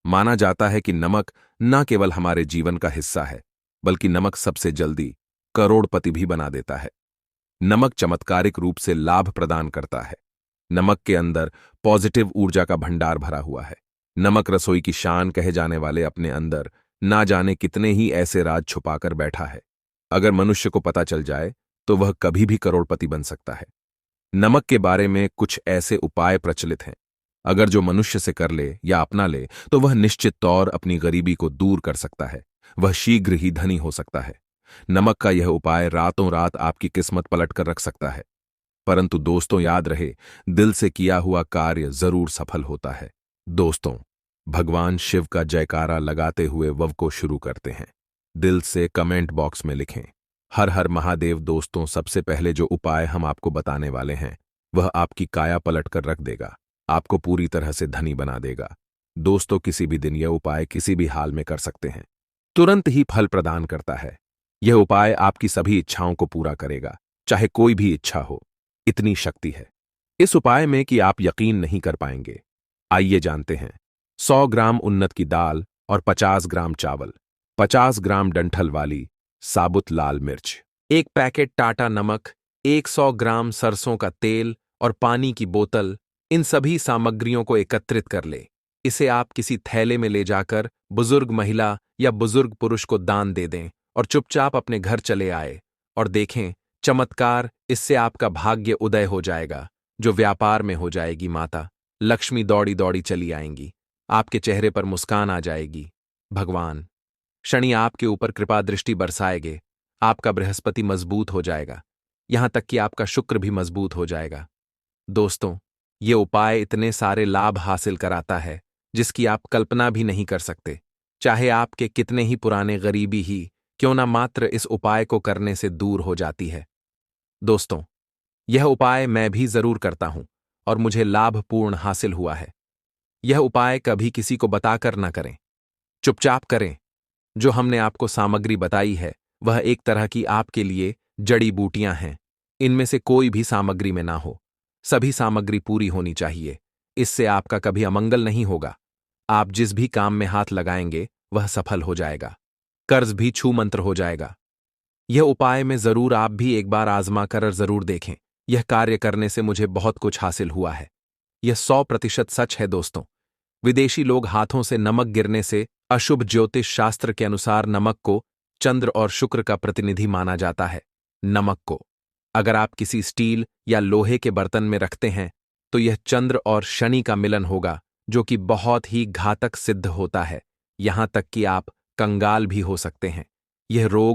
माना जाता है कि नमक न केवल हमारे जीवन का हिस्सा है, बल्कि नमक सबसे जल्दी करोड़पति भी बना देता है। नमक चमत्कारिक रूप से लाभ प्रदान करता है। नमक के अंदर पॉजिटिव ऊर्जा का भंडार भरा हुआ है। नमक रसोई की शान कहे जाने वाले अपने अंदर ना जाने कितने ही ऐसे राज छुपाकर बैठा है। अगर मनुष्य को पता चल जाए तो वह कभी भी करोड़पति बन सकता है। नमक के बारे में कुछ ऐसे उपाय प्रचलित हैं, अगर जो मनुष्य से कर ले या अपना ले तो वह निश्चित तौर अपनी गरीबी को दूर कर सकता है, वह शीघ्र ही धनी हो सकता है। नमक का यह उपाय रातों रात आपकी किस्मत पलट कर रख सकता है, परंतु दोस्तों याद रहे, दिल से किया हुआ कार्य जरूर सफल होता है। दोस्तों, भगवान शिव का जयकारा लगाते हुए वव को शुरू करते हैं। दिल से कमेंट बॉक्स में लिखें, हर हर महादेव। दोस्तों, सबसे पहले जो उपाय हम आपको बताने वाले हैं वह आपकी काया पलट कर रख देगा, आपको पूरी तरह से धनी बना देगा। दोस्तों, किसी भी दिन यह उपाय किसी भी हाल में कर सकते हैं, तुरंत ही फल प्रदान करता है। यह उपाय आपकी सभी इच्छाओं को पूरा करेगा, चाहे कोई भी इच्छा हो। इतनी शक्ति है इस उपाय में कि आप यकीन नहीं कर पाएंगे। आइए जानते हैं। 100 ग्राम उन्नत की दाल और 50 ग्राम चावल, 50 ग्राम डंठल वाली साबुत लाल मिर्च, 1 पैकेट टाटा नमक, 100 ग्राम सरसों का तेल और पानी की बोतल। इन सभी सामग्रियों को एकत्रित कर ले। इसे आप किसी थैले में ले जाकर बुजुर्ग महिला या बुजुर्ग पुरुष को दान दे दें और चुपचाप अपने घर चले आए और देखें चमत्कार। इससे आपका भाग्य उदय हो जाएगा, जो व्यापार में हो जाएगी माता। लक्ष्मी दौड़ी दौड़ी चली आएंगी, आपके चेहरे पर मुस्कान आ जाएगी। भगवान शनि आपके ऊपर कृपा दृष्टि बरसाएंगे, आपका बृहस्पति मजबूत हो जाएगा, यहां तक कि आपका शुक्र भी मजबूत हो जाएगा। दोस्तों, ये उपाय इतने सारे लाभ हासिल कराता है जिसकी आप कल्पना भी नहीं कर सकते। चाहे आपके कितने ही पुराने गरीबी ही क्यों ना, मात्र इस उपाय को करने से दूर हो जाती है। दोस्तों, यह उपाय मैं भी जरूर करता हूं और मुझे लाभपूर्ण हासिल हुआ है। यह उपाय कभी किसी को बताकर ना करें, चुपचाप करें। जो हमने आपको सामग्री बताई है वह एक तरह की आपके लिए जड़ी बूटियां हैं। इनमें से कोई भी सामग्री में ना हो, सभी सामग्री पूरी होनी चाहिए। इससे आपका कभी अमंगल नहीं होगा। आप जिस भी काम में हाथ लगाएंगे वह सफल हो जाएगा, कर्ज भी छू मंत्र हो जाएगा। यह उपाय में जरूर आप भी एक बार आजमा कर जरूर देखें। यह कार्य करने से मुझे बहुत कुछ हासिल हुआ है। यह 100% सच है दोस्तों। विदेशी लोग हाथों से नमक गिरने से अशुभ, ज्योतिष शास्त्र के अनुसार नमक को चंद्र और शुक्र का प्रतिनिधि माना जाता है। नमक को अगर आप किसी स्टील या लोहे के बर्तन में रखते हैं तो यह चंद्र और शनि का मिलन होगा, जो कि बहुत ही घातक सिद्ध होता है। यहां तक कि आप कंगाल भी हो सकते हैं। यह रोग